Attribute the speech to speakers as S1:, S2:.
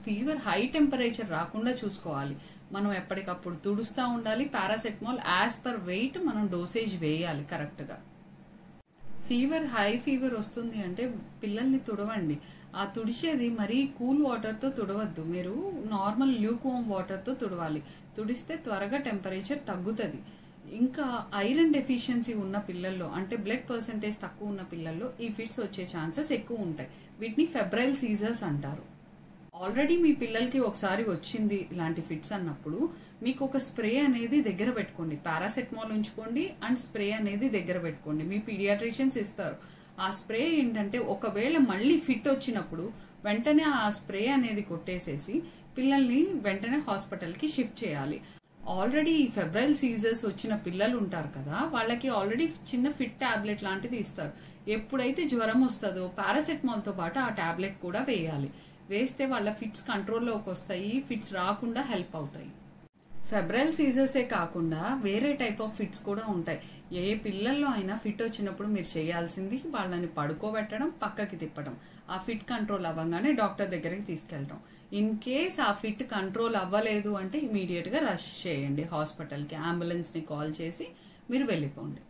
S1: Fever high temperature రాకుండా చూసుకోవాలి. మనం ఎప్పటికప్పుడు తుడుస్తూ ఉండాలి. పారాసెటమాల్ యాజ్ పర్ వెయిట్ మనం డోసేజ్ వేయాలి కరెక్ట్ గా. హై ఫీవర్ వస్తుంది అంటే పిల్లల్ని తుడవండి. ఆ తుడిచేది మరీ కూల్ వాటర్ తో తుడవద్దు. మీరు నార్మల్ ల్యూక్వామ్ వాటర్ తో తుడవాలి. తుడిస్తే త్వరగా టెంపరేచర్ తగ్గుతుంది. ఇంకా ఐరన్ డెఫిషియన్సీ ఉన్న పిల్లల్లో అంటే బ్లడ్ పర్సెంటేజ్ తక్కువ ఉన్న పిల్లల్లో ఈ ఫిట్స్ వచ్చే ఛాన్సెస్ ఎక్కువ ఉంటాయి. వీటిని ఫెబ్రైల్ సీజర్స్ అంటారు. ఆల్రెడీ మీ పిల్లలకి ఒకసారి వచ్చింది ఇలాంటి ఫిట్స్ అన్నప్పుడు మీకు ఒక స్ప్రే అనేది దగ్గర పెట్టుకోండి. పారాసెటమాల్ ఉంచుకోండి అండ్ స్ప్రే అనేది దగ్గర పెట్టుకోండి. మీ పీడియాట్రిషియన్స్ ఇస్తారు. ఆ స్ప్రే ఏంటంటే ఒకవేళ మళ్ళీ ఫిట్ వచ్చినప్పుడు వెంటనే ఆ స్ప్రే అనేది కొట్టేసేసి పిల్లల్ని వెంటనే హాస్పిటల్ కి షిఫ్ట్ చేయాలి. ఆల్రెడీ ఫెబ్రైల్ సీజర్స్ వచ్చిన పిల్లలు ఉంటారు కదా, వాళ్ళకి ఆల్రెడీ చిన్న ఫిట్ టాబ్లెట్ లాంటిది ఇస్తారు. ఎప్పుడైతే జ్వరం వస్తుందో పారాసెటమాల్ తో పాటు ఆ టాబ్లెట్ కూడా వేయాలి. వేస్తే వాళ్ళ ఫిట్స్ కంట్రోల్లోకి వస్తాయి. ఫిట్స్ రాకుండా హెల్ప్ అవుతాయి. ఫెబ్రైల్ సీజర్సే కాకుండా వేరే టైప్ ఆఫ్ ఫిట్స్ కూడా ఉంటాయి. ఏ పిల్లల్లో అయినా ఫిట్ వచ్చినప్పుడు మీరు చేయాల్సింది వాళ్ళని పడుకోబెట్టడం, పక్కకి తిప్పడం. ఆ ఫిట్ కంట్రోల్ అవ్వగానే డాక్టర్ దగ్గరికి తీసుకెళ్ళటం. ఇన్ కేస్ ఆ ఫిట్ కంట్రోల్ అవ్వలేదు అంటే ఇమీడియట్ గా రష్ చేయండి హాస్పిటల్ కి. అంబులెన్స్ ని కాల్ చేసి మీరు వెళ్ళిపోండి.